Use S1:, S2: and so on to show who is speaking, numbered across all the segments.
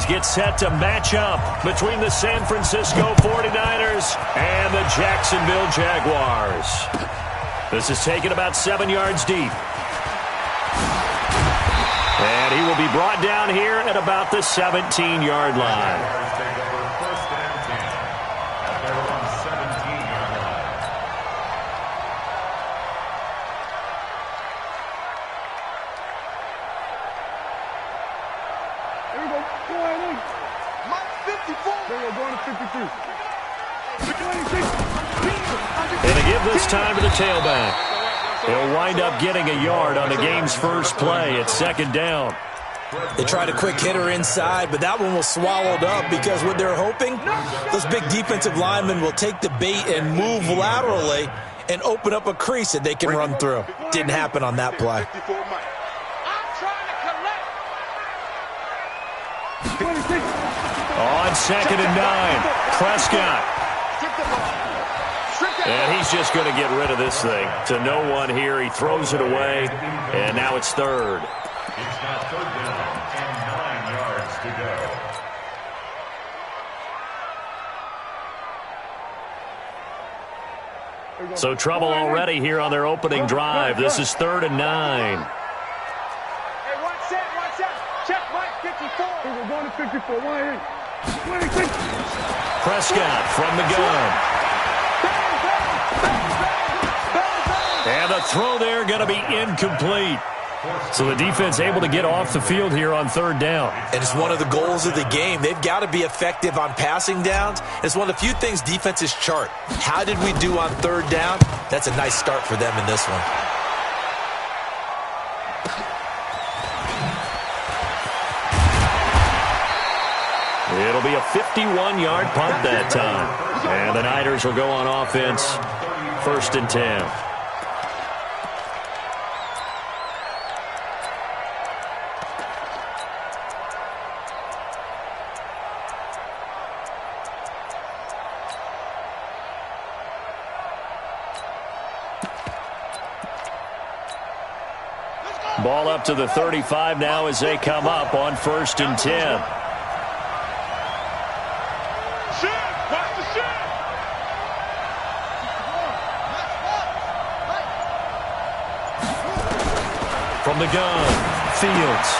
S1: players get set to match up between the San Francisco 49ers and the Jacksonville Jaguars. This is taken about 7 yards deep. And he will be brought down here at about the 17-yard line. And to give this time to the tailback. He'll wind up getting a yard on the game's first play at 2nd down.
S2: They tried a quick hitter inside, but that one was swallowed up because what they're hoping, those big defensive linemen will take the bait and move laterally and open up a crease that they can run through. Didn't happen on that play.
S1: On 2nd and 9, Prescott. And he's just going to get rid of this thing. To no one here. He throws it away, and now it's 3rd.
S3: It's now 3rd down and 9 yards to go.
S1: So trouble already here on their opening drive. This is 3rd and 9.
S4: Hey, watch that. Check Mike, 54. We're going to 54. 26.
S1: Prescott from the gun. And the throw there going to be incomplete. So the defense able to get off the field here on 3rd down.
S2: And it's one of the goals of the game. They've got to be effective on passing downs. It's one of the few things defenses chart. How did we do on 3rd down? That's a nice start for them in this one.
S1: It'll be a 51-yard punt that time. And the Niners will go on offense, 1st and 10. Ball up to the 35 now as they come up on 1st and 10. From the gun, Fields.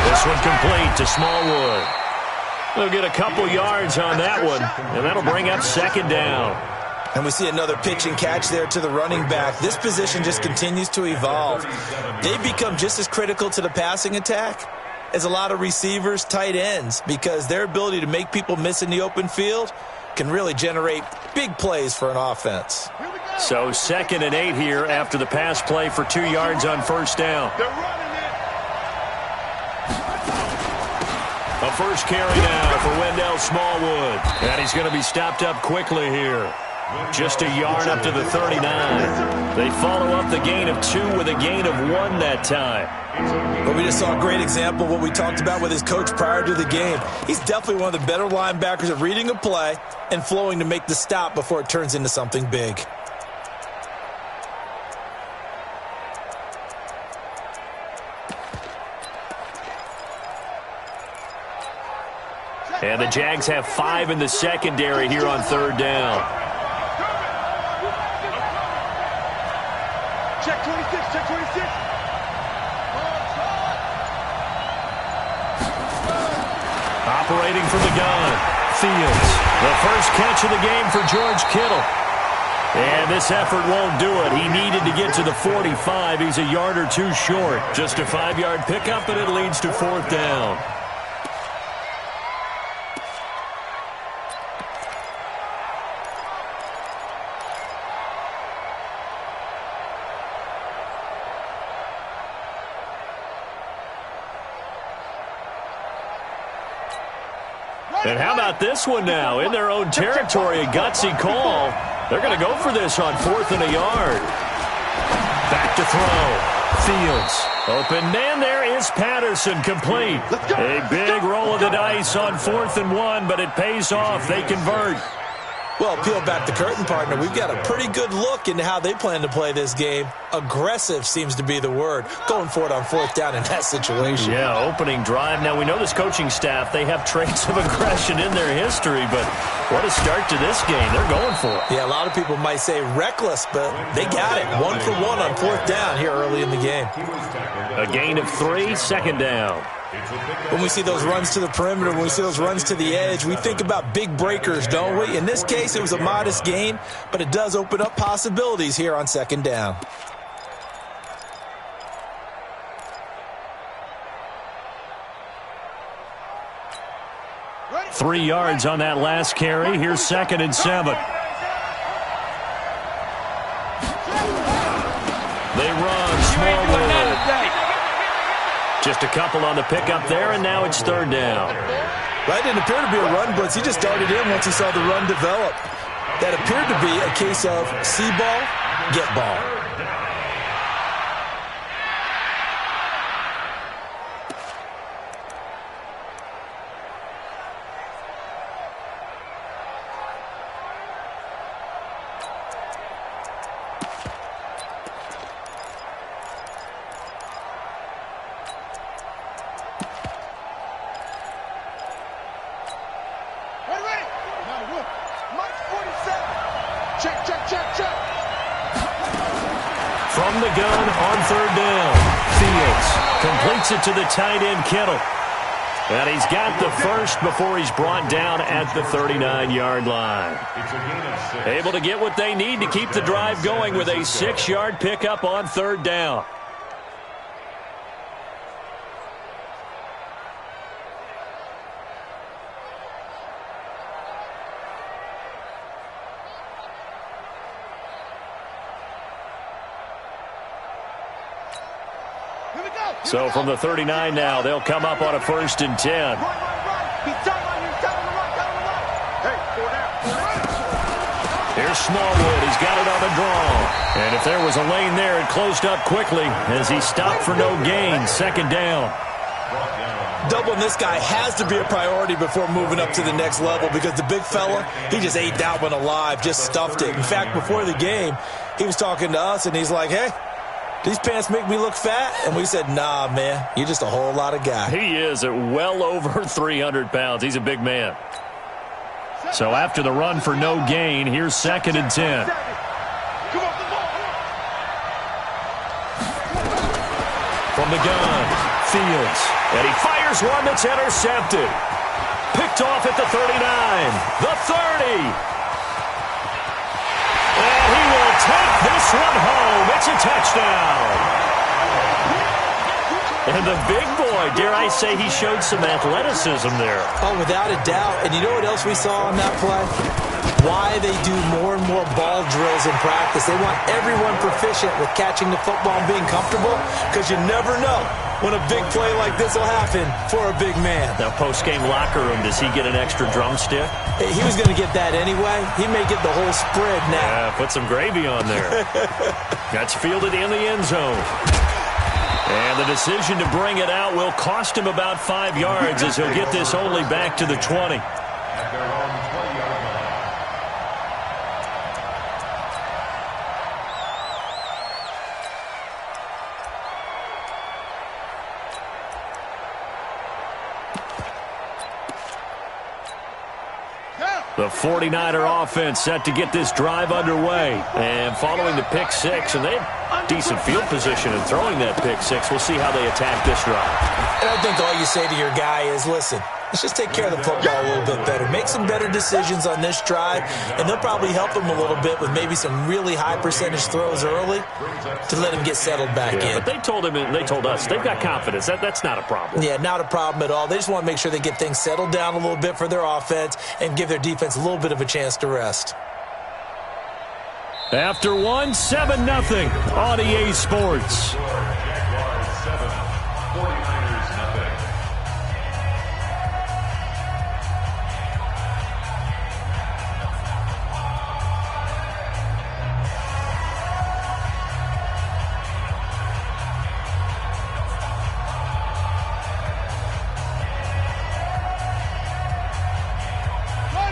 S1: This one complete to Smallwood. They'll get a couple yards on that one, and that'll bring up 2nd down.
S2: And we see another pitch and catch there to the running back. This position just continues to evolve. They become just as critical to the passing attack as a lot of receivers, tight ends, because their ability to make people miss in the open field can really generate big plays for an offense.
S1: So 2nd and 8 here after the pass play for 2 yards on 1st down. A first carry now for Wendell Smallwood. And he's going to be stopped up quickly here. Just a yard up to the 39. They follow up the gain of 2 with a gain of 1 that time.
S2: But we just saw a great example of what we talked about with his coach prior to the game. He's definitely one of the better linebackers at reading a play and flowing to make the stop before it turns into something big.
S1: And the Jags have 5 in the secondary here on 3rd down.
S4: Check 26, check 26.
S1: Operating from the gun, Fields. The first catch of the game for George Kittle. And this effort won't do it. He needed to get to the 45. He's a yard or 2 short. Just a 5-yard pickup, and it leads to 4th down. And how about this one now? In their own territory, a gutsy call. They're going to go for this on 4th and a yard. Back to throw. Fields. Open man, there is Patterson, complete. A big roll of the dice on 4th and 1, but it pays off. They convert.
S2: Well, peel back the curtain, partner. We've got a pretty good look into how they plan to play this game. Aggressive seems to be the word. Going for it on fourth down in that situation.
S1: Yeah, opening drive. Now, we know this coaching staff, they have traits of aggression in their history, but what a start to this game. They're going for it.
S2: Yeah, a lot of people might say reckless, but they got it. 1 for 1 on fourth down here early in the game.
S1: A gain of 3, second down.
S2: When we see those runs to the perimeter, when we see those runs to the edge, we think about big breakers, don't we? In this case, it was a modest gain, but it does open up possibilities here on second down.
S1: Ready? 3 yards on that last carry. Here's 2nd and 7. They run. Smallwood. Just a couple on the pickup there, and now it's 3rd down.
S2: That didn't appear to be a run blitz. He just darted in once he saw the run develop. That appeared to be a case of see ball, get ball.
S1: From the gun on 3rd down. Fields completes it to the tight end, Kittle. And he's got the first before he's brought down at the 39-yard line. Able to get what they need to keep the drive going with a 6-yard pickup on 3rd down. So from the 39 now, they'll come up on a 1st and 10. Here's Smallwood. He's got it on the draw. And if there was a lane there, it closed up quickly as he stopped for no gain. 2nd down.
S2: Doubling this guy has to be a priority before moving up to the next level because the big fella, he just ate that one alive, just stuffed it. In fact, before the game, he was talking to us, and he's like, hey, these pants make me look fat? And we said, nah, man, you're just a whole lot of guy.
S1: He is at well over 300 pounds. He's a big man. So after the run for no gain, here's 2nd and 10. From the gun, Fields. And he fires one that's intercepted. Picked off at the 39, the 30. And he will take this one home. It's a touchdown. And the big boy, dare I say, he showed some athleticism there.
S2: Oh, without a doubt. And you know what else we saw on that play? Why they do more and more ball drills in practice. They want everyone proficient with catching the football and being comfortable because you never know when a big play like this will happen for a big man.
S1: Now, post-game locker room, does he get an extra drumstick?
S2: Hey, he was going to get that anyway. He may get the whole spread now.
S1: Yeah, put some gravy on there. That's fielded in the end zone. And the decision to bring it out will cost him about 5 yards as he'll get this only back to the 20. The 49er offense set to get this drive underway. And following the pick six, and they have decent field position in throwing that pick six. We'll see how they attack this drive.
S2: And I think all you say to your guy is, listen, let's just take care of the football a little bit better. Make some better decisions on this drive, and they'll probably help him a little bit with maybe some really high percentage throws early to let him get settled back in.
S1: But they told him, and they told us, they've got confidence. That's not a problem.
S2: Yeah, not a problem at all. They just want to make sure they get things settled down a little bit for their offense and give their defense a little bit of a chance to rest.
S1: After one, 7-0 on EA Sports.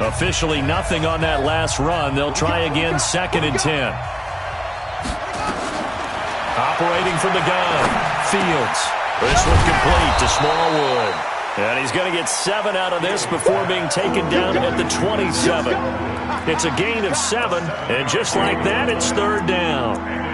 S1: Officially nothing on that last run. They'll try again, 2nd and 10. Operating from the gun, Fields. This one's complete to Smallwood. And he's going to get 7 out of this before being taken down at the 27. It's a gain of 7, and just like that, it's 3rd down.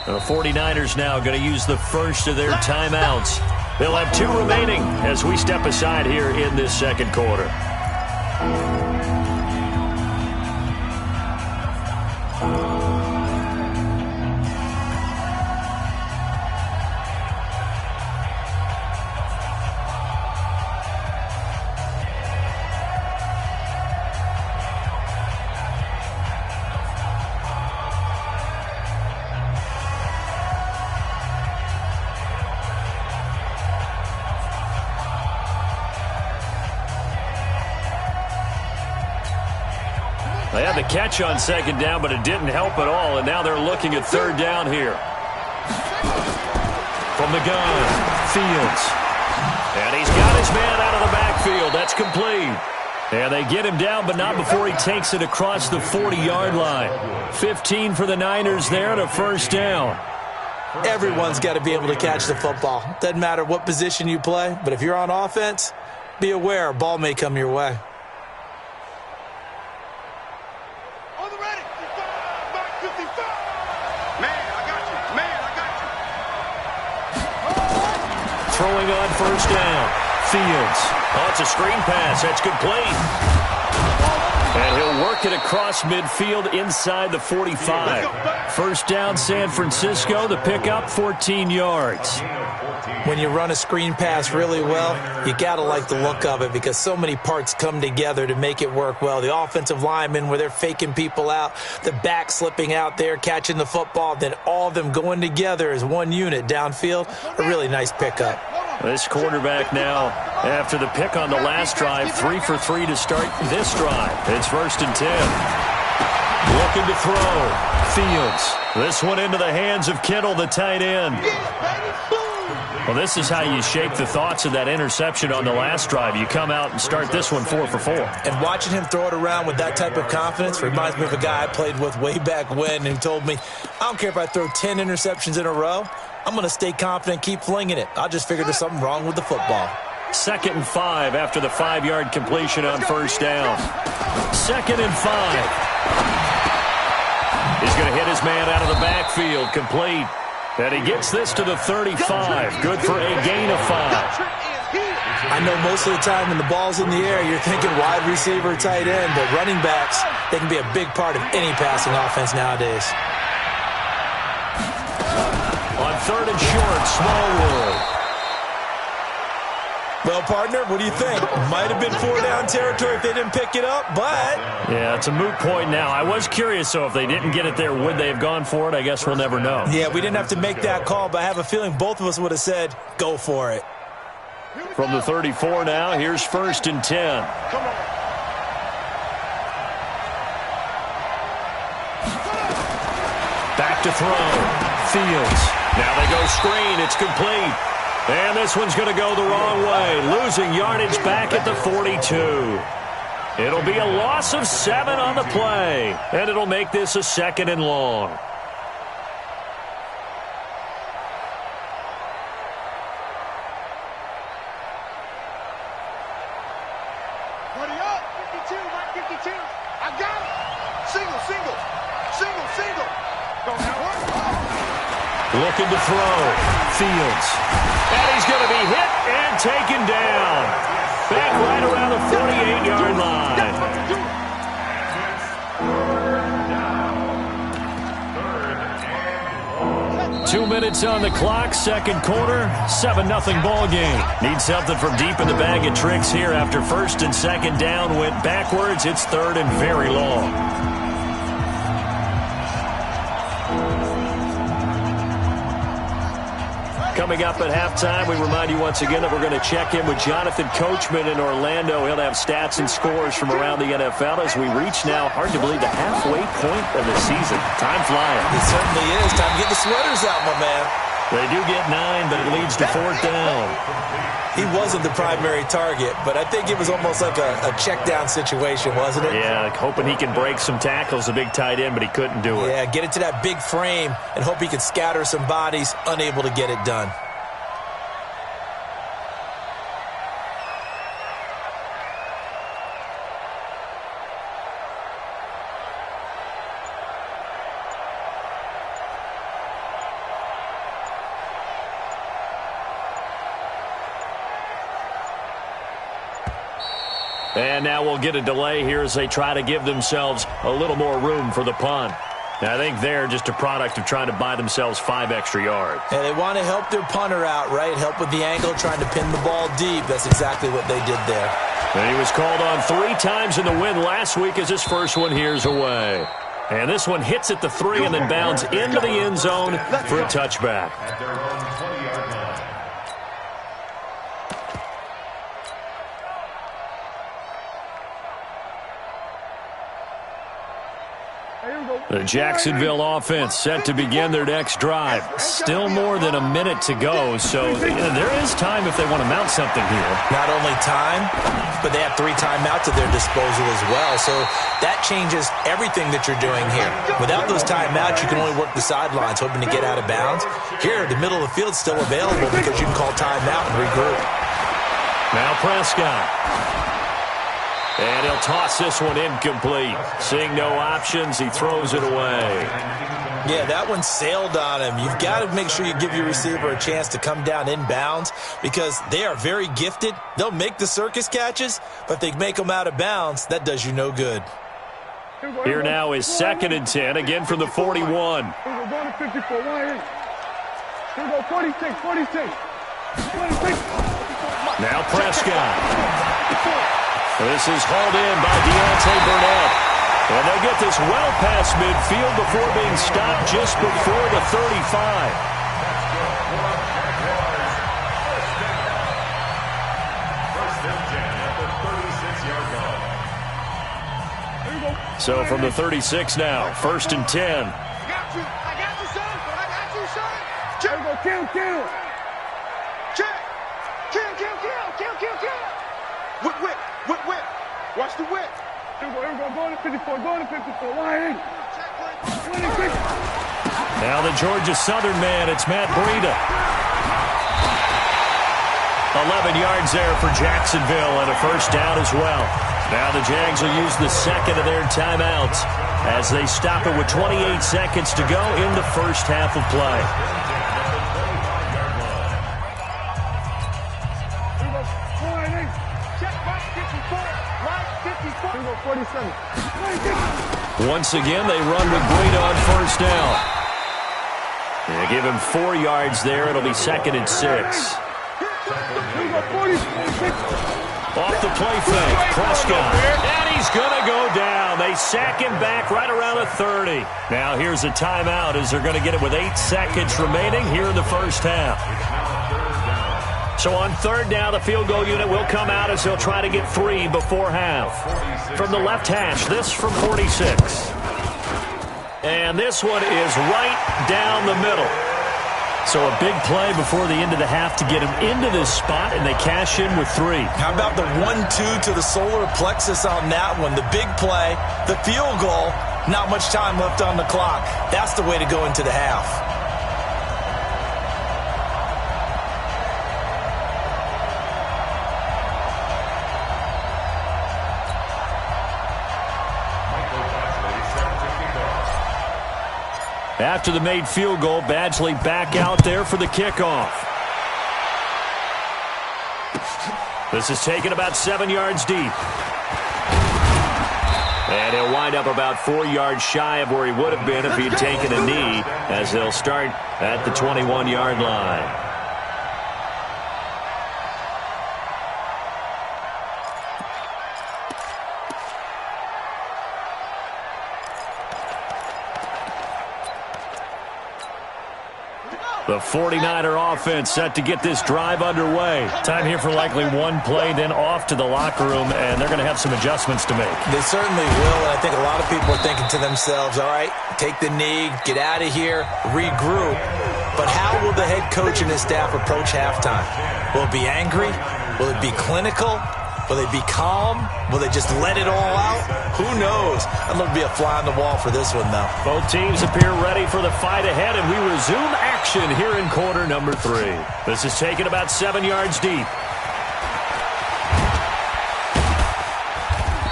S1: The 49ers now going to use the first of their timeouts. They'll have 2 remaining as we step aside here in this 2nd quarter. They had the catch on 2nd down, but it didn't help at all, and now they're looking at 3rd down here. From the gun, Fields. And he's got his man out of the backfield. That's complete. And they get him down, but not before he takes it across the 40-yard line. 15 for the Niners there to 1st down.
S2: Everyone's got to be able to catch the football. Doesn't matter what position you play, but if you're on offense, be aware a ball may come your way.
S1: Throwing on 1st down. Fields. Oh, it's a screen pass. That's complete. And he'll work it across midfield inside the 45. 1st down, San Francisco. The pickup, 14 yards.
S2: When you run a screen pass really well, you got to like the look of it because so many parts come together to make it work well. The offensive linemen, where they're faking people out, the back slipping out there, catching the football, then all of them going together as one unit downfield. A really nice pickup.
S1: This quarterback now, after the pick on the last drive, 3 for 3 to start this drive. It's 1st and 10. Looking to throw. Fields. This one into the hands of Kittle, the tight end. Well, this is how you shape the thoughts of that interception on the last drive. You come out and start this one 4 for 4.
S2: And watching him throw it around with that type of confidence reminds me of a guy I played with way back when who told me, I don't care if I throw 10 interceptions in a row. I'm going to stay confident, keep flinging it. I just figured there's something wrong with the football.
S1: 2nd and 5 after the 5-yard completion on 1st down. 2nd and 5. He's going to hit his man out of the backfield, complete. And he gets this to the 35. Good for a gain of 5.
S2: I know most of the time when the ball's in the air, you're thinking wide receiver, tight end, but running backs, they can be a big part of any passing offense nowadays.
S1: On 3rd and short, Smallwood.
S2: Well, partner, what do you think? Might have been 4-down territory if they didn't pick it up, but...
S1: Yeah, it's a moot point now. I was curious, so if they didn't get it there, would they have gone for it? I guess we'll never know.
S2: Yeah, we didn't have to make that call, but I have a feeling both of us would have said, go for it.
S1: From the 34 now, here's 1st and 10.
S4: Come on.
S1: Back to throw. Fields. Now they go screen. It's complete. And this one's going to go the wrong way. Losing yardage back at the 42. It'll be a loss of 7 on the play. And it'll make this a 2nd and long.
S4: Buddy up. 52, Mike 52. I got it. Single, single. Single, single. Go now.
S1: Looking to throw. Fields. And he's going to be hit and taken down. Back right around the 48-yard line. 2 minutes on the clock, 2nd quarter, 7-0 ball game. Need something from deep in the bag of tricks here after 1st and 2nd down went backwards. It's 3rd and very long. Coming up at halftime, we remind you once again that we're going to check in with Jonathan Coachman in Orlando. He'll have stats and scores from around the NFL as we reach now, hard to believe, the halfway point of the season. Time flying.
S2: It certainly is. Time to get the sweaters out, my man.
S1: They do get 9, but it leads to 4th down.
S2: He wasn't the primary target, but I think it was almost like a check down situation, wasn't it?
S1: Yeah, hoping he can break some tackles, a big tight end, but he couldn't do it.
S2: Yeah, get it to that big frame and hope he can scatter some bodies, unable to get it done.
S1: And now we'll get a delay here as they try to give themselves a little more room for the punt. Now, I think they're just a product of trying to buy themselves 5 extra yards.
S2: And they want to help their punter out, right? Help with the angle, trying to pin the ball deep. That's exactly what they did there.
S1: And he was called on 3 times in the win last week as his first one here's away. And this one hits at the 3 and then bounds into the end zone for a touchback.
S3: At their own 20-yard line.
S1: The Jacksonville offense set to begin their next drive. Still more than a minute to go, so there is time if they want to mount something here.
S2: Not only time, but they have 3 timeouts at their disposal as well, so that changes everything that you're doing here. Without those timeouts, you can only work the sidelines, hoping to get out of bounds. Here, the middle of the field's still available because you can call timeout and regroup.
S1: Now Prescott. And he'll toss this one incomplete. Seeing no options, he throws it away.
S2: Yeah, that one sailed on him. You've got to make sure you give your receiver a chance to come down inbounds because they are very gifted. They'll make the circus catches, but if they make them out of bounds, that does you no good.
S1: Here now is 2nd and 10, again from the 41.
S4: Going to 54, 1 Here we go, 46, 46. 26.
S1: Now Prescott. This is hauled in by Deontay Burnett. And they'll get this well past midfield before being stopped just before the 35. So from the 36 now, 1st and 10.
S4: I got you, son. I got you, son. Check. Go, kill. Check. Kill. Whip. Watch the whip. Here we go. Going to 54. 1 26.
S1: Now the Georgia Southern man, it's Matt Breida. 11 yards there for Jacksonville and a 1st down as well. Now the Jags will use the 2nd of their timeouts as they stop it with 28 seconds to go in the 1st half of play. Once again, they run with Breida on 1st down. They give him 4 yards there. It'll be 2nd and 6. Off the play fake, Prescott. And he's going to go down. They sack him back right around the 30. Now here's a timeout as they're going to get it with 8 seconds remaining here in the 1st half. So on 3rd down, the field goal unit will come out as they'll try to get 3 before half. From the left hash, this from 46. And this one is right down the middle. So a big play before the end of the half to get him into this spot, and they cash in with 3.
S2: How about the 1-2 to the solar plexus on that one? The big play, the field goal, not much time left on the clock. That's the way to go into the half.
S1: After the made field goal, Badgley back out there for the kickoff. This is taken about 7 yards deep. And he'll wind up about 4 yards shy of where he would have been if he had taken a knee, as they'll start at the 21-yard line. The 49er offense set to get this drive underway. Time here for likely one play, then off to the locker room, and they're going to have some adjustments to make.
S2: They certainly will, and I think a lot of people are thinking to themselves, all right, take the knee, get out of here, regroup. But how will the head coach and his staff approach halftime? Will it be angry? Will it be clinical? Will they be calm? Will they just let it all out? Who knows? I'd love to be a fly on the wall for this one, though.
S1: Both teams appear ready for the fight ahead, and we resume action here in quarter number 3. This is taken about 7 yards deep.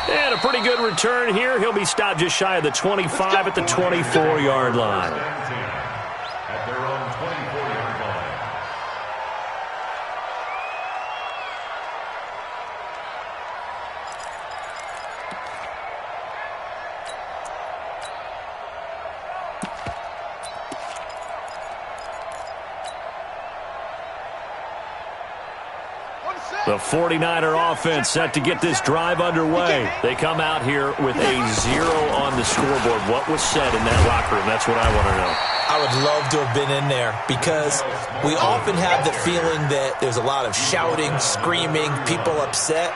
S1: And a pretty good return here. He'll be stopped just shy of the 25 at the 24-yard line.
S3: At their own 24-yard line.
S1: The 49er offense set to get this drive underway. They come out here with a 0 on the scoreboard. What was said in that locker room? That's what I want to know.
S2: I would love to have been in there because we often have the feeling that there's a lot of shouting, screaming, people upset.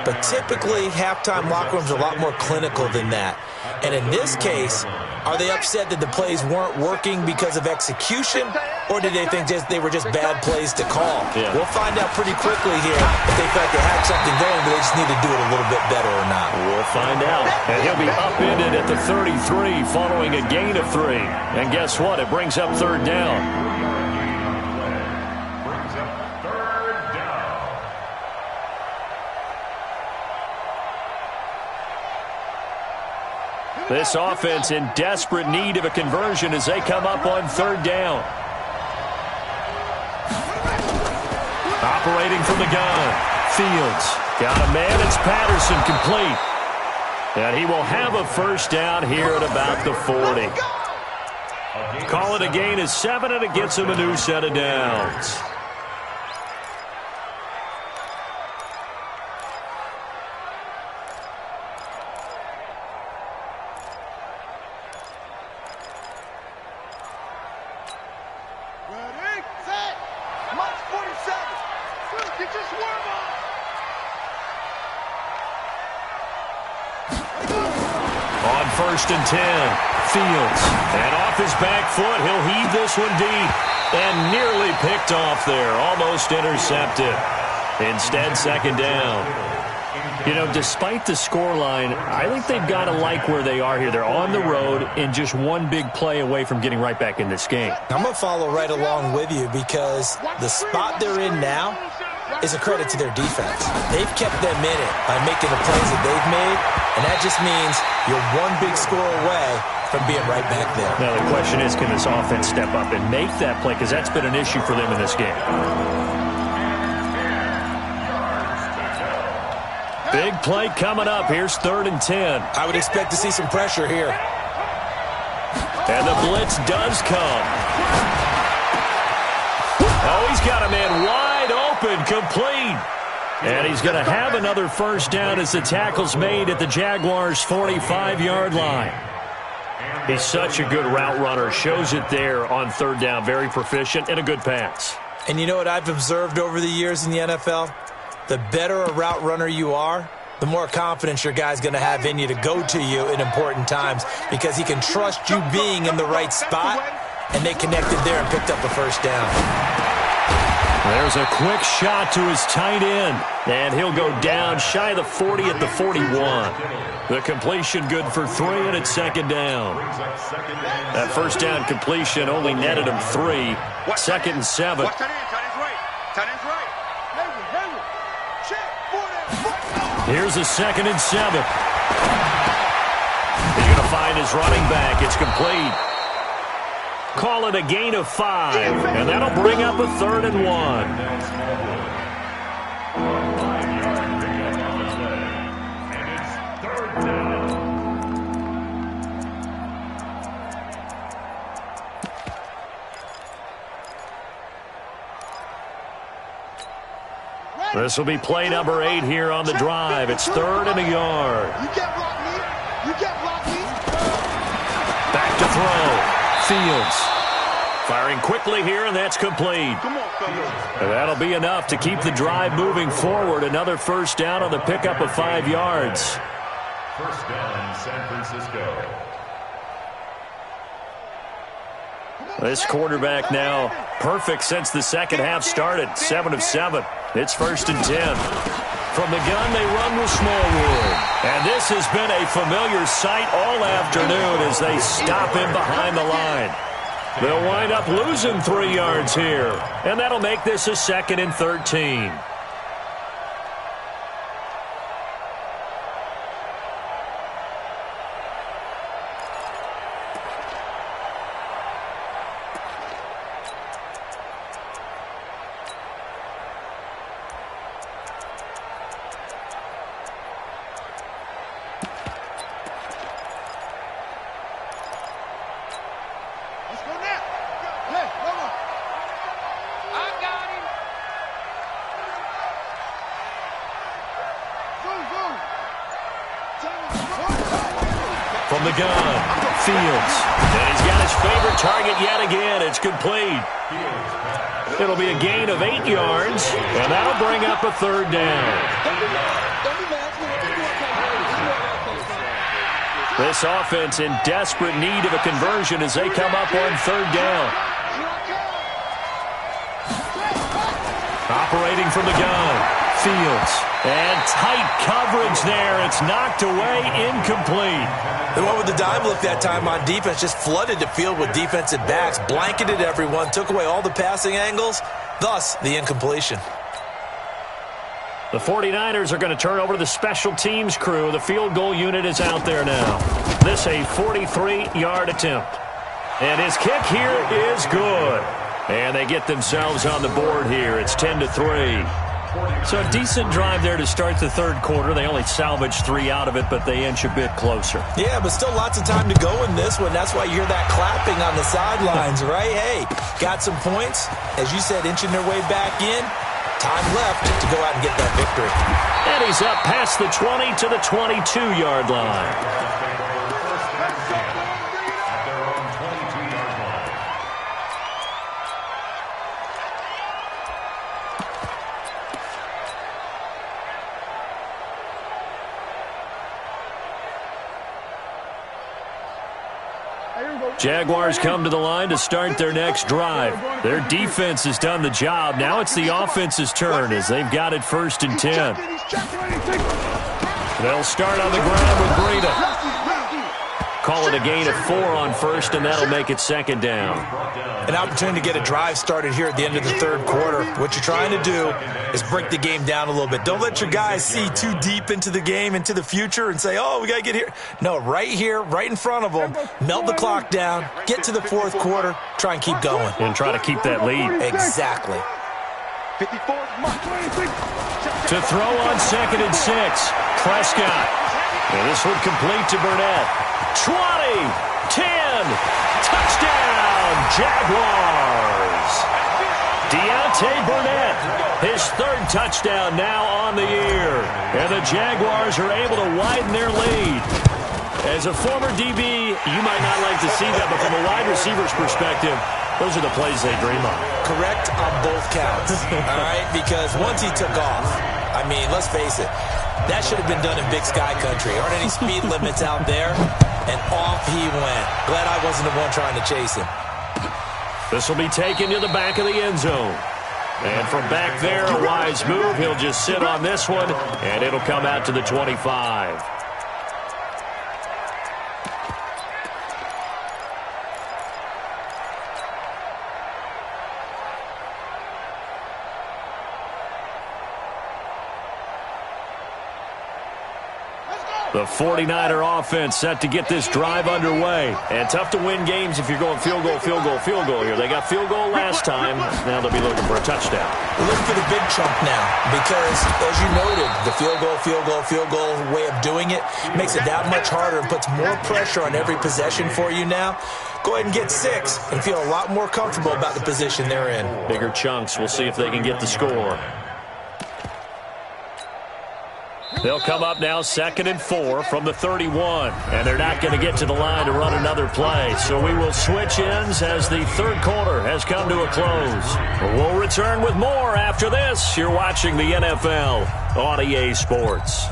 S2: But typically, halftime locker rooms are a lot more clinical than that. And in this case, are they upset that the plays weren't working because of execution, or did they think they were just bad plays to call?
S1: Yeah.
S2: We'll find out pretty quickly here if they felt like they had something going, but they just need to do it a little bit better or not.
S1: We'll find out. And he'll be upended at the 33 following a gain of 3. And guess what? It brings up third down.
S3: Brings up third down.
S1: This offense in desperate need of a conversion as they come up on third down. Operating from the gun. Fields. Got a man. It's Patterson complete. And he will have a first down here at about the 40. Call it a gain of 7, and it gets him a new set of downs.
S4: Ready, set, march 47. Get your swerve on.
S1: On first and 10, Fields. And off his back foot, he'll heave this one deep. And nearly picked off there, almost intercepted. Instead, second down. You know, despite the scoreline, I think they've got to like where they are here. They're on the road and just one big play away from getting right back in this game.
S2: I'm going to follow right along with you because the spot they're in now is a credit to their defense. They've kept them in it by making the plays that they've made, and that just means you're one big score away from being right back there.
S1: Now, the question is, can this offense step up and make that play? Because that's been an issue for them in this game. Big play coming up. Here's third and 10.
S2: I would expect to see some pressure here.
S1: And the blitz does come. Oh, he's got a man wide open, complete. And he's going to have another first down as the tackle's made at the Jaguars' 45-yard line. He's such a good route runner. Shows it there on third down. Very proficient and a good pass.
S2: And you know what I've observed over the years in the NFL? The better a route runner you are, the more confidence your guy's going to have in you to go to you in important times because he can trust you being in the right spot, and they connected there and picked up a first down.
S1: There's a quick shot to his tight end, and he'll go down shy of the 40 at the 41. The completion good for 3, and it's second down. That first down completion only netted him 3. Second and 7.
S4: Watch tight end, tight end's right. Tight end's right. Hayward. Check, 4 down.
S1: Here's a second and 7. He's going to find his running back. It's complete. Call it a gain of 5, and that'll bring up a third and 1. This will be play number 8 here on the drive. It's third and a yard.
S4: You get block me. You get block me.
S1: Back to throw. Fields. Firing quickly here, and that's complete.
S4: Come on, fellas.
S1: And that'll be enough to keep the drive moving forward. Another first down on the pickup of 5 yards.
S3: First down, San Francisco.
S1: This quarterback now perfect since the second half started. 7 of 7. It's 1st and 10. From the gun, they run with Smallwood. And this has been a familiar sight all afternoon as they stop him behind the line. They'll wind up losing 3 yards here. And that'll make this a 2nd and 13. From the gun, Fields. And he's got his favorite target yet again. It's complete. It'll be a gain of 8 yards, and that'll bring up a 3rd down. This offense in desperate need of a conversion as they come up on 3rd down. Operating from the gun. Fields. And tight coverage there. It's knocked away, incomplete.
S2: They went with the dime look that time on defense, just flooded the field with defensive backs, blanketed everyone, took away all the passing angles, thus the incompletion.
S1: The 49ers are going to turn over to the special teams crew. The field goal unit is out there now. This a 43-yard attempt. And his kick here is good. And they get themselves on the board here. It's 10-3. So a decent drive there to start the 3rd quarter. They only salvaged 3 out of it, but they inch a bit closer.
S2: Yeah, but still lots of time to go in this one. That's why you hear that clapping on the sidelines, right? Hey, got some points. As you said, inching their way back in. Time left to go out and get that victory.
S1: And he's up past the 20 to the 22-yard line. Jaguars come to the line to start their next drive. Their defense has done the job. Now it's the offense's turn as they've got it 1st and 10. They'll start on the ground with Breida. Call it a gain of 4 on 1st, and that'll make it 2nd down.
S2: An opportunity to get a drive started here at the end of the 3rd quarter. What you're trying to do is break the game down a little bit. Don't let your guys see too deep into the game, into the future, and say, oh, we got to get here. No, right here, right in front of them, melt the clock down, get to the 4th quarter, try and keep going.
S1: And try to keep that lead.
S2: Exactly.
S4: 54,
S1: To throw on 2nd and 6, Prescott. And this one complete to Burnett. 20, 10, touchdown, Jaguars. Deontay Burnett, his 3rd touchdown now on the year. And the Jaguars are able to widen their lead. As a former DB, you might not like to see that, but from a wide receiver's perspective, those are the plays they dream of.
S2: Correct on both counts, all right? Because once he took off, I mean, let's face it, that should have been done in Big Sky Country. Aren't any speed limits out there? And off he went. Glad I wasn't the one trying to chase him.
S1: This will be taken to the back of the end zone. And from back there, a wise move. He'll just sit on this one, and it'll come out to the 25. The 49er offense set to get this drive underway. And tough to win games if you're going field goal, field goal, field goal here. They got field goal last time. Now they'll be looking for a touchdown.
S2: Look for the big chunk now because, as you noted, the field goal way of doing it makes it that much harder and puts more pressure on every possession for you now. Go ahead and get 6 and feel a lot more comfortable about the position they're in.
S1: Bigger chunks. We'll see if they can get the score. They'll come up now 2nd and 4 from the 31. And they're not going to get to the line to run another play. So we will switch ends as the third quarter has come to a close. We'll return with more after this. You're watching the NFL on EA Sports.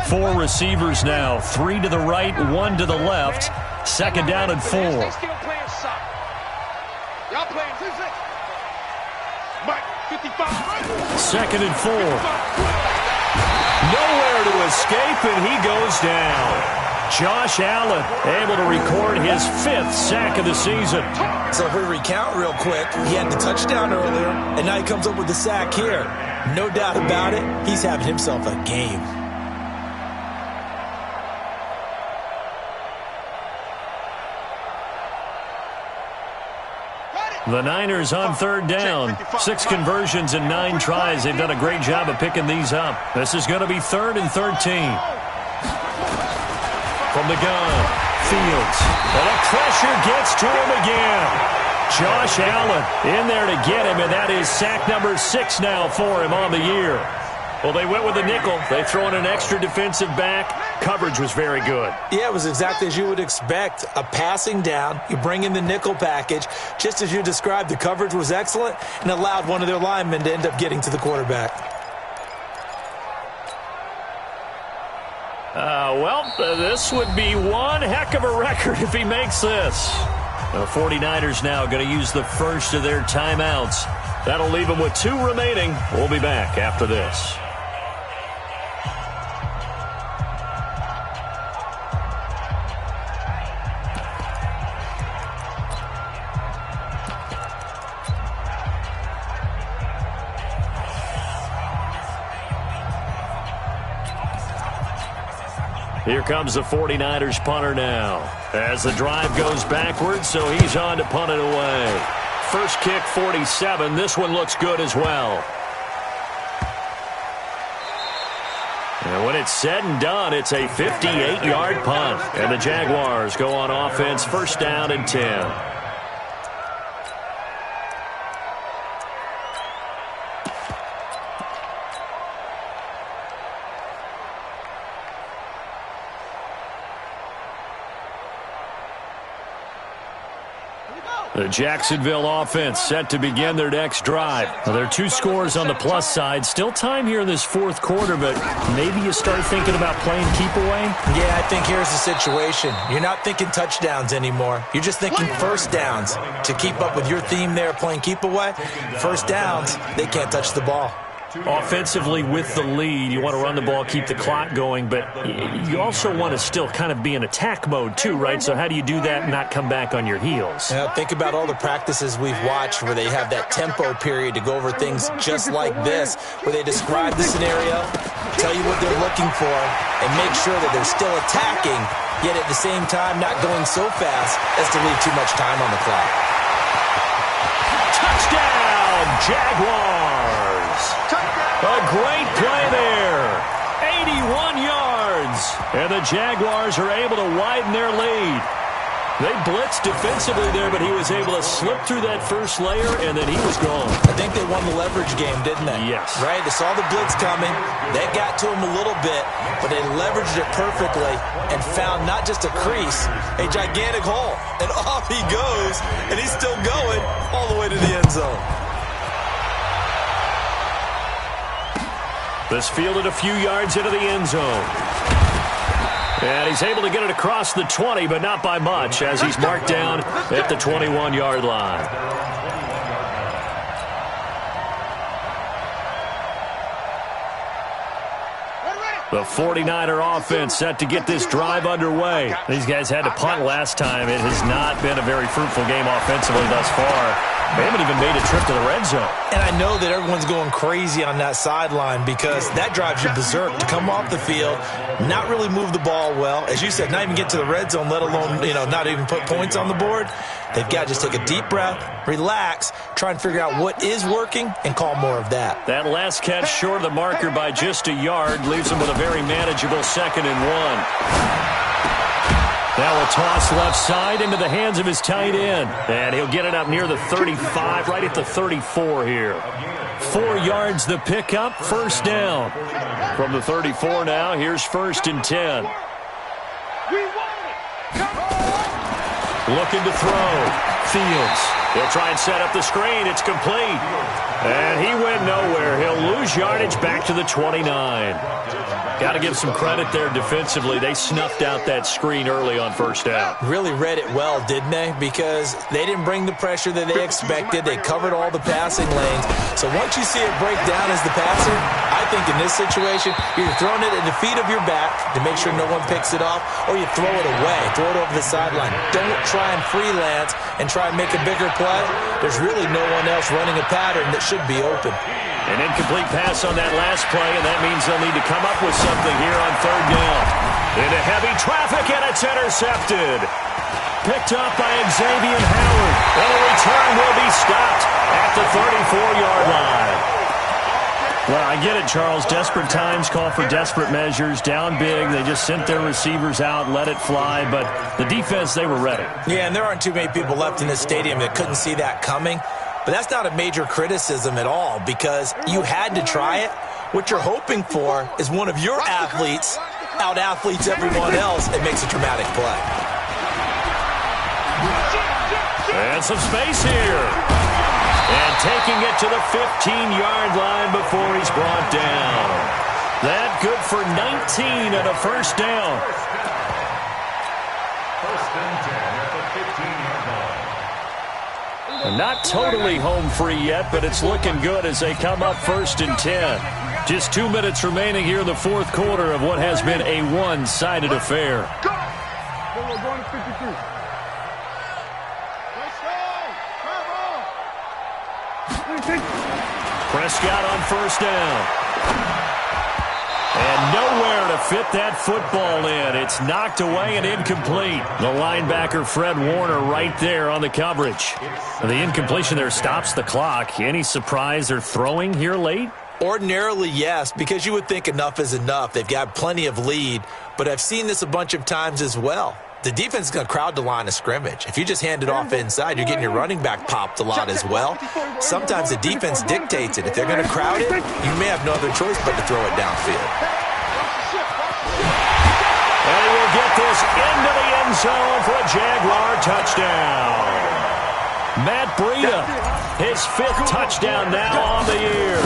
S1: Four receivers now, 3 to the right, 1 to the left. 2nd down and 4.
S4: Y'all playing 2-6. Mike, 55.
S1: 2nd and 4. Nowhere to escape, and he goes down. Josh Allen able to record his 5th sack of the season.
S2: So if we recount real quick, he had the touchdown earlier, and now he comes up with the sack here. No doubt about it, he's having himself a game.
S1: The Niners on 3rd down. 6 conversions and 9 tries. They've done a great job of picking these up. This is going to be 3rd and 13. From the gun, Fields. And the pressure gets to him again. Josh Allen in there to get him, and that is sack number 6 now for him on the year. Well, they went with a nickel. They throw in an extra defensive back. Coverage was very good.
S2: Yeah, it was exactly as you would expect. A passing down. You bring in the nickel package. Just as you described, the coverage was excellent and allowed one of their linemen to end up getting to the quarterback.
S1: This would be one heck of a record if he makes this. The 49ers now going to use the first of their timeouts. That'll leave them with 2 remaining. We'll be back after this. Here comes the 49ers punter now. As the drive goes backwards, so he's on to punt it away. First kick, 47. This one looks good as well. And when it's said and done, it's a 58-yard punt. And the Jaguars go on offense, 1st down and 10. The Jacksonville offense set to begin their next drive. Now, there are 2 scores on the plus side. Still time here in this 4th quarter, but maybe you start thinking about playing keep away?
S2: Yeah, I think here's the situation. You're not thinking touchdowns anymore. You're just thinking 1st downs. To keep up with your theme there, playing keep away, 1st downs, they can't touch the ball.
S1: Offensively with the lead, you want to run the ball, keep the clock going, but you also want to still kind of be in attack mode too, right? So how do you do that and not come back on your heels?
S2: Think about all the practices we've watched where they have that tempo period to go over things just like this, where they describe the scenario, tell you what they're looking for, and make sure that they're still attacking, yet at the same time not going so fast as to leave too much time on the clock.
S1: Touchdown, Jaguars! A great play there. 81 yards. And the Jaguars are able to widen their lead. They blitzed defensively there, but he was able to slip through that first layer, and then he was gone.
S2: I think they won the leverage game, didn't they?
S1: Yes.
S2: Right? They saw the blitz coming. That got to him a little bit, but they leveraged it perfectly and found not just a crease, a gigantic hole. And off he goes, and he's still going all the way to the end zone.
S1: This fielded a few yards into the end zone. And he's able to get it across the 20, but not by much, as he's marked down at the 21-yard line. The 49er offense set to get this drive underway. These guys had to punt last time. It has not been a very fruitful game offensively thus far. They haven't even made a trip to the red zone.
S2: And I know that everyone's going crazy on that sideline because that drives you berserk to come off the field, not really move the ball well. As you said, not even get to the red zone, let alone, not even put points on the board. They've got to just take a deep breath, relax, try and figure out what is working, and call more of that.
S1: That last catch short of the marker by just a yard leaves him with a very manageable 2nd and 1. Now a toss left side into the hands of his tight end. And he'll get it up near the 35, right at the 34 here. 4 yards the pickup, first down. From the 34 now, here's 1st and 10. Looking to throw. Fields. He'll try and set up the screen. It's complete. And he went nowhere. He'll lose yardage back to the 29. Got to give some credit there defensively. They snuffed out that screen early on first down.
S2: Really read it well, didn't they? Because they didn't bring the pressure that they expected. They covered all the passing lanes. So once you see it break down as the passer, I think in this situation, you're throwing it at the feet of your back to make sure no one picks it off, or you throw it away, throw it over the sideline. Don't try and freelance and try and make a bigger play. There's really no one else running a pattern that should be open.
S1: An incomplete pass on that last play, and that means they'll need to come up with something here on 3rd down. Into heavy traffic, and it's intercepted. Picked up by Xavier Howard. And the return will be stopped at the 34-yard line. Well, I get it, Charles. Desperate times call for desperate measures. Down big, they just sent their receivers out, let it fly. But the defense, they were ready.
S2: Yeah, and there aren't too many people left in this stadium that couldn't see that coming. But that's not a major criticism at all because you had to try it. What you're hoping for is one of your athletes out-athletes everyone else and makes a dramatic play.
S1: And some space here. And taking it to the 15-yard line before he's brought down. That good for 19 and a first down.
S3: 1st and 10 at the 15-yard line.
S1: Not totally home free yet, but it's looking good as they come up 1st and 10. Just 2 minutes remaining here in the 4th quarter of what has been a one-sided affair.
S4: We're going to 52.
S1: Prescott on 1st down. And nowhere to fit that football in. It's knocked away and incomplete. The linebacker, Fred Warner, right there on the coverage. The incompletion there stops the clock. Any surprise they're throwing here late?
S2: Ordinarily, yes, because you would think enough is enough. They've got plenty of lead, but I've seen this a bunch of times as well. The defense is going to crowd the line of scrimmage. If you just hand it off inside, you're getting your running back popped a lot as well. Sometimes the defense dictates it. If they're going to crowd it, you may have no other choice but to throw it downfield.
S1: And he will get this into the end zone for a Jaguar touchdown. Matt Breida, his 5th touchdown now on the year.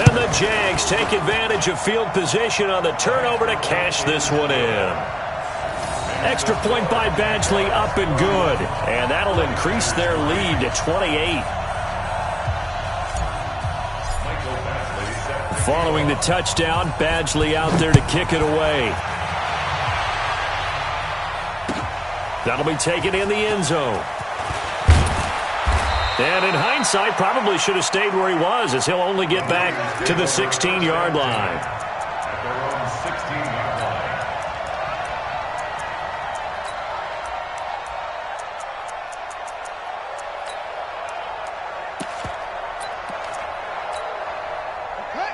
S1: And the Jags take advantage of field position on the turnover to cash this one in. Extra point by Badgley up and good. And that'll increase their lead to 28. Following the touchdown, Badgley out there to kick it away. That'll be taken in the end zone. And in hindsight, probably should have stayed where he was as he'll only get back to the 16-yard line.
S3: At their own 16-yard line.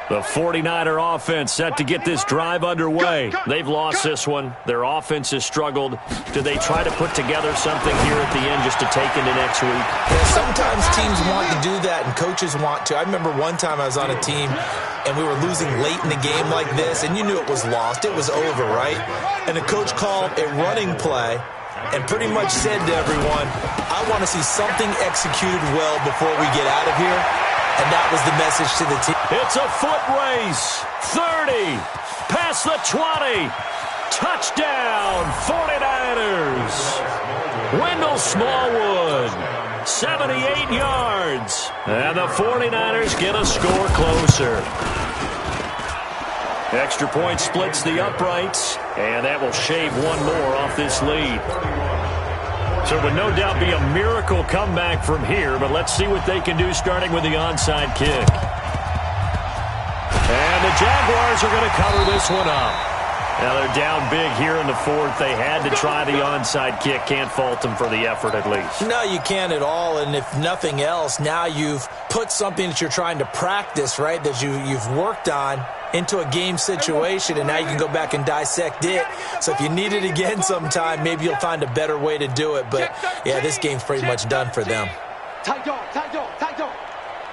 S1: The 49er offense set to get this drive underway. They've lost this one. Their offense has struggled. Do they try to put together something here at the end just to take into next week?
S2: Yeah, sometimes teams want to do that and coaches want to. I remember one time I was on a team and we were losing late in the game like this and you knew it was lost. It was over, right? And the coach called a running play and pretty much said to everyone, I want to see something executed well before we get out of here. And that was the message to the team.
S1: It's a foot race. 30. Past the 20. Touchdown, 49ers. Wendell Smallwood, 78 yards. And the 49ers get a score closer. Extra point splits the uprights. And that will shave one more off this lead. So it would no doubt be a miracle comeback from here, but let's see what they can do starting with the onside kick. And the Jaguars are going to cover this one up. Now they're down big here in the fourth. They had to try the onside kick. Can't fault them for the effort at least.
S2: No, you can't at all. And if nothing else, now you've put something that you're trying to practice, right, that you've worked on into a game situation, and now you can go back and dissect it. So if you need it again sometime, maybe you'll find a better way to do it. But, yeah, this game's pretty much done for them.
S4: Tight dog, tight dog, tight dog.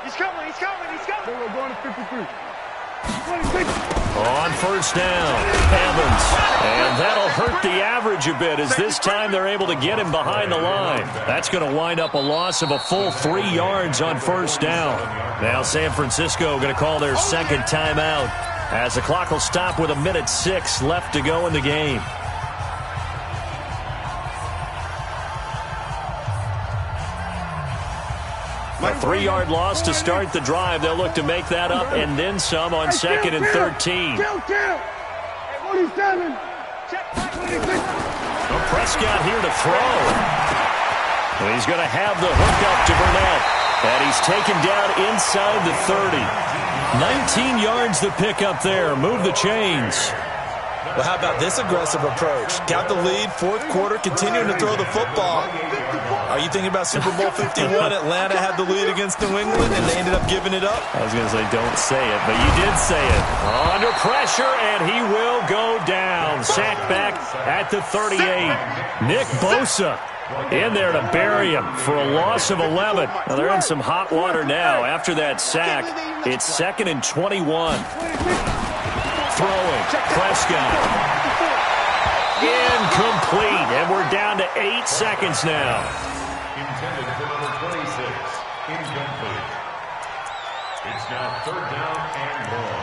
S4: He's coming, he's coming, he's coming. We're going to 53.
S1: On first down, Evans. And that'll hurt the average a bit as this time they're able to get him behind the line. That's going to wind up a loss of a full 3 yards on first down. Now San Francisco going to call their second timeout as the clock will stop with 1:06 left to go in the game. A 3-yard loss to start the drive. They'll look to make that up and then some on second and 13. Prescott here to throw. And he's going to have the hook up to Burnett. And he's taken down inside the 30. 19 yards the pick up there. Move the chains.
S2: Well, how about this aggressive approach? Got the lead, fourth quarter, continuing to throw the football. Are you thinking about Super Bowl 51? Atlanta had the lead against New England, and they ended up giving it up?
S1: I was going to say, don't say it, but you did say it. Under pressure, and he will go down. Sacked back at the 38. Nick Bosa in there to bury him for a loss of 11. Now, they're in some hot water now. After that sack, it's second and 21. Throwing, Prescott. Incomplete, and we're down to 8 seconds now.
S3: Intended for number 26. Incomplete. It's now third down and long.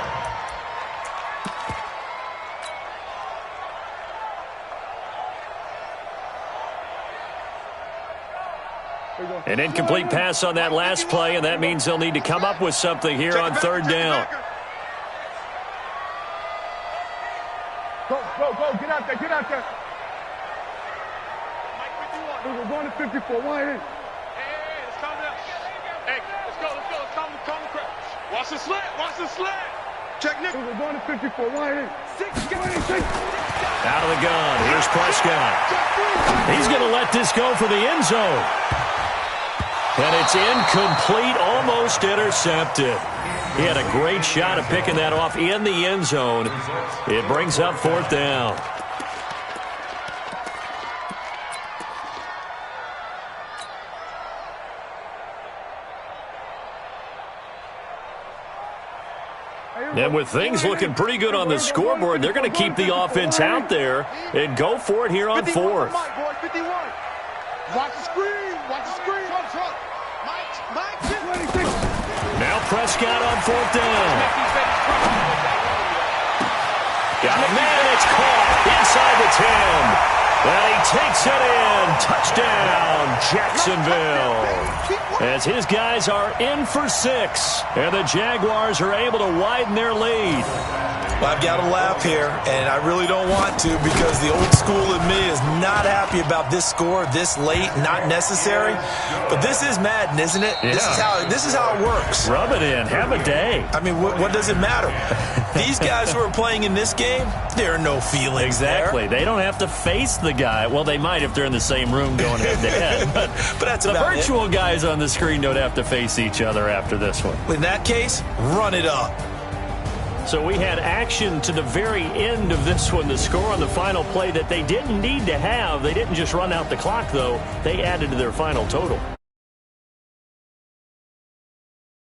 S1: An incomplete pass on that last play, and that means they'll need to come up with something here on third down.
S4: Go, get out there, get out there. We're going to 54, one in. Hey, let's calm down. Hey, let's go, calm the crowd. Watch the slant. Check Nick. We're going to 54, one in. 6,
S1: Out of the gun, here's Prescott. He's going to let this go for the end zone. And it's incomplete, almost intercepted. He had a great shot at picking that off in the end zone. It brings up fourth down. And with things looking pretty good on the scoreboard, they're going to keep the offense out there and go for it here on fourth.
S4: Watch the screen. Mike.
S1: Now Prescott on fourth down. Got a man, it's caught inside the 10. And he takes it in. Touchdown, Jacksonville. As his guys are in for 6. And the Jaguars are able to widen their lead.
S2: Well, I've got to laugh here, and I really don't want to because the old school in me is not happy about this score this late, not necessary. But this is Madden, isn't it?
S1: Yeah.
S2: This is how it works.
S1: Rub it in. Have a day.
S2: I mean, what does it matter? These guys who are playing in this game, there are no feelings
S1: Exactly.
S2: there.
S1: They don't have to face the guy. Well, they might if they're in the same room going head-to-head. But
S2: that's
S1: the
S2: about
S1: virtual guys on the screen don't have to face each other after this one.
S2: In that case, run it up.
S1: So we had action to the very end of this one. The score on the final play that they didn't need to have. They didn't just run out the clock, though. They added to their final total.